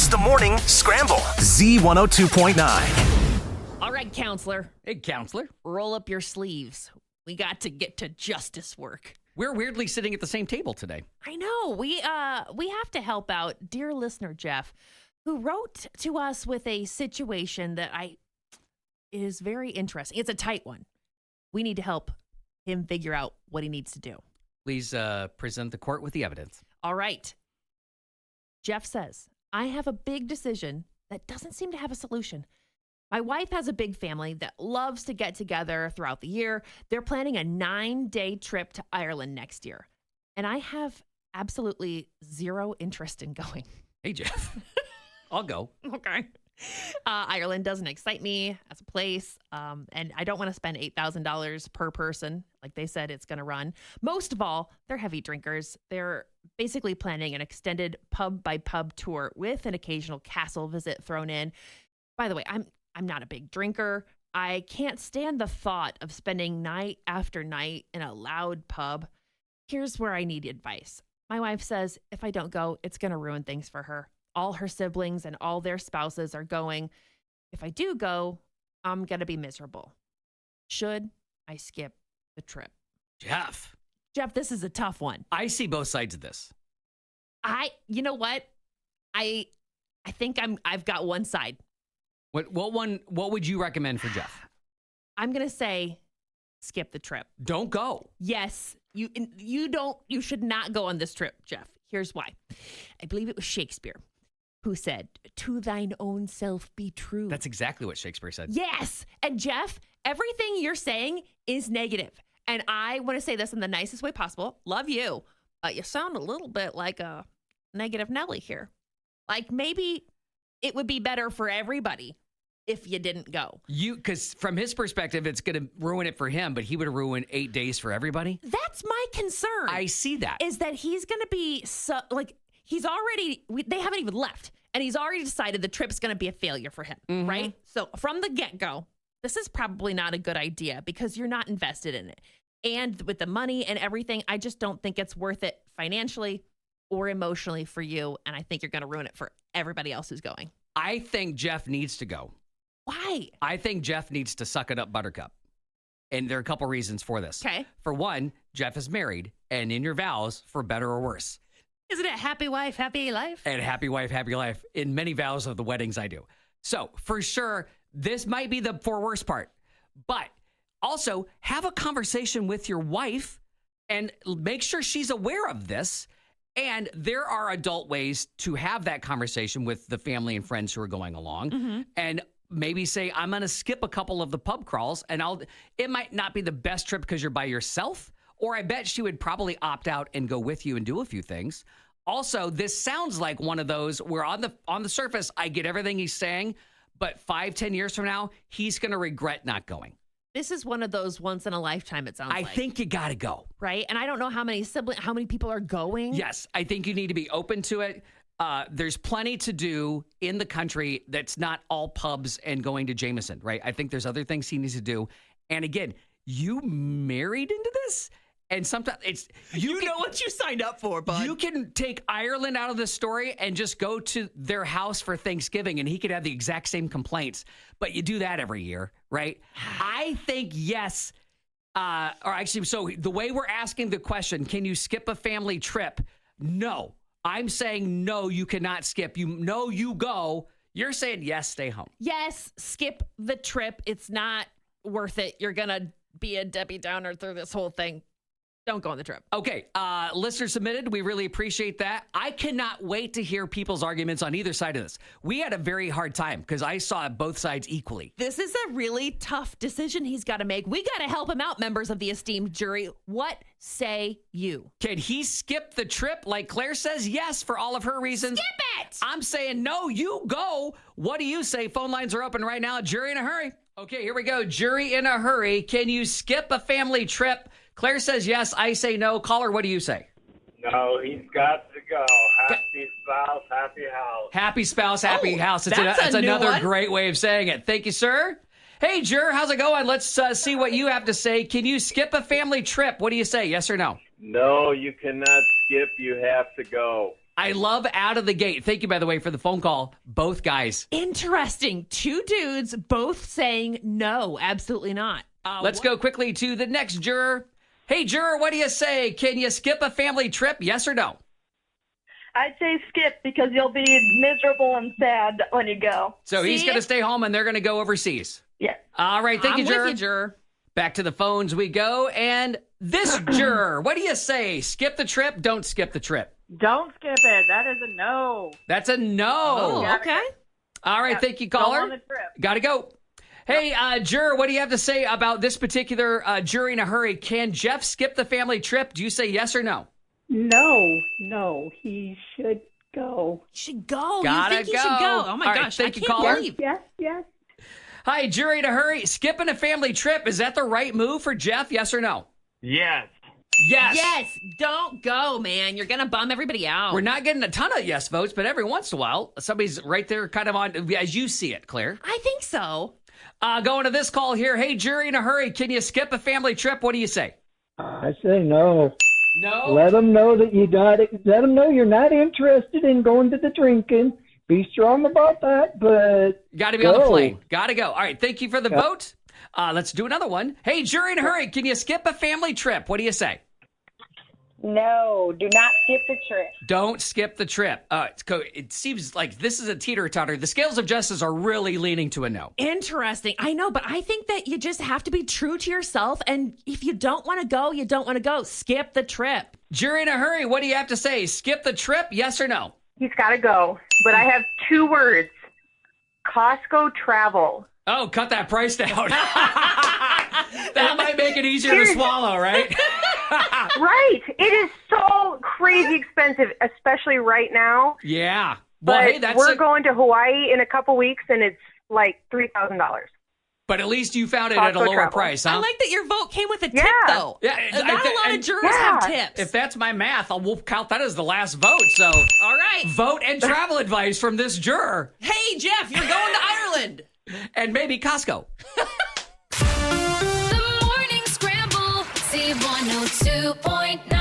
It's the morning Scramble. Z102.9. All right, counselor. Hey, counselor. Roll up your sleeves. We got to get to justice work. We're weirdly sitting at the same table today. I know. We have to help out dear listener Jeff, who wrote to us with a situation that is very interesting. It's a tight one. We need to help him figure out what he needs to do. Please present the court with the evidence. All right. Jeff says, I have a big decision that doesn't seem to have a solution. My wife has a big family that loves to get together throughout the year. They're planning a 9-day trip to Ireland next year. And I have absolutely zero interest in going. Hey, Jeff. I'll go. Okay. Ireland doesn't excite me as a place. And I don't want to spend $8,000 per person. Like they said, it's going to run. Most of all, they're heavy drinkers. They're basically planning an extended pub by pub tour with an occasional castle visit thrown in. By the way, I'm not a big drinker. I can't stand the thought of spending night after night in a loud pub. Here's where I need advice. My wife says if I don't go, it's going to ruin things for her. All her siblings and all their spouses are going. If I do go, I'm going to be miserable. Should I skip the trip? Jeff, this is a tough one. I see both sides of this. You know what? I think I've got one side. What would you recommend for Jeff? I'm going to say skip the trip. Don't go. Yes, you should not go on this trip, Jeff. Here's why. I believe it was Shakespeare who said, to thine own self be true. That's exactly what Shakespeare said. Yes. And Jeff, everything you're saying is negative. And I want to say this in the nicest way possible. Love you. You sound a little bit like a negative Nelly here. Like maybe it would be better for everybody if you didn't go. Because from his perspective, it's going to ruin it for him, but he would ruin 8 days for everybody. That's my concern. I see that. Is that he's going to be they haven't even left. And he's already decided the trip's going to be a failure for him, right? So from the get-go, this is probably not a good idea because you're not invested in it. And with the money and everything, I just don't think it's worth it financially or emotionally for you. And I think you're going to ruin it for everybody else who's going. I think Jeff needs to go. Why? I think Jeff needs to suck it up, Buttercup. And there are a couple reasons for this. Okay. For one, Jeff is married, and in your vows, for better or worse. Isn't it happy wife, happy life? And happy wife, happy life. In many vows of the weddings I do. So for sure, this might be the for worse part. But also have a conversation with your wife and make sure she's aware of this. And there are adult ways to have that conversation with the family and friends who are going along. And maybe say, I'm going to skip a couple of the pub crawls. And it might not be the best trip because you're by yourself. Or I bet she would probably opt out and go with you and do a few things. Also, this sounds like one of those where on the surface, I get everything he's saying, but 5-10 years from now, he's going to regret not going. This is one of those once in a lifetime, it sounds like. I think you got to go. Right? And I don't know how many people are going. Yes, I think you need to be open to it. There's plenty to do in the country that's not all pubs and going to Jameson, right? I think there's other things he needs to do. And again, you married into this? And sometimes it's... You know what you signed up for, bud. You can take Ireland out of the story and just go to their house for Thanksgiving and he could have the exact same complaints. But you do that every year, right? I think yes. So the way we're asking the question, can you skip a family trip? No. I'm saying no, you cannot skip. You go. You're saying yes, stay home. Yes, skip the trip. It's not worth it. You're going to be a Debbie Downer through this whole thing. Don't go on the trip. Okay. Listener submitted. We really appreciate that. I cannot wait to hear people's arguments on either side of this. We had a very hard time because I saw both sides equally. This is a really tough decision he's got to make. We got to help him out, members of the esteemed jury. What say you? Can he skip the trip like Claire says? Yes, for all of her reasons. Skip it! I'm saying no, you go. What do you say? Phone lines are open right now. Jury in a hurry. Okay, here we go. Jury in a hurry. Can you skip a family trip? Claire says yes. I say no. Caller, what do you say? No, he's got to go. Happy spouse, happy house. Happy spouse, happy house. That's another great way of saying it. Thank you, sir. Hey, Jur, how's it going? Let's see what you have to say. Can you skip a family trip? What do you say, yes or no? No, you cannot skip. You have to go. I love out of the gate. Thank you, by the way, for the phone call. Both guys. Interesting. Two dudes both saying no, absolutely not. Let's go quickly to the next juror. Hey, juror, what do you say? Can you skip a family trip? Yes or no? I'd say skip because you'll be miserable and sad when you go. So he's See? going to stay home and they're going to go overseas. Yeah. All right. Thank I'm you, juror. with you, juror. Back to the phones we go. And this juror, what do you say? Skip the trip? Don't skip the trip. Don't skip it. That is a no. That's a no. Oh, okay. All right. Yeah, Thank you, go caller. on the trip. Got to go. Hey, juror, what do you have to say about this particular jury in a hurry? Can Jeff skip the family trip? Do you say yes or no? No, he should go. You should go. Gotta you think you should go. Oh, my All right, gosh. I thank you, can't caller. believe. Yes. Hi, jury in a hurry. Skipping a family trip, is that the right move for Jeff? Yes or no? Yes. Yes. Yes, don't go, man. You're going to bum everybody out. We're not getting a ton of yes votes, but every once in a while, somebody's right there kind of on, as you see it, Claire. I think so. Going to this call here. Hey, jury in a hurry. Can you skip a family trip? What do you say? I say no. No. Let them know that let them know you're not interested in going to the drinking. Be strong about that, but Got to be on the go. plane. Got to go. All right. Thank you for the vote. Let's do another one. Hey, jury in a hurry. Can you skip a family trip? What do you say? No, do not skip the trip. Don't skip the trip. It seems like this is a teeter-totter. The scales of justice are really leaning to a no. Interesting. I know, but I think that you just have to be true to yourself. And if you don't want to go, you don't want to go. Skip the trip. Jury in a hurry. What do you have to say? Skip the trip? Yes or no? He's got to go. But I have 2 words. Costco travel. Oh, cut that price down. That might make it easier to swallow, right? Right. It is so crazy expensive, especially right now. Yeah. Well, But hey, that's we're going to Hawaii in a couple weeks, and it's like $3,000. But at least you found it at a Costco lower travel. price, huh? I like that your vote came with a tip, Yeah. though. Yeah, Not a lot and- of jurors have Yeah. tips. If that's my math, we'll count that as the last vote. So All right. vote and travel advice from this juror Hey, Jeff, you're going to Ireland. and maybe Costco. The morning scramble, C102.9.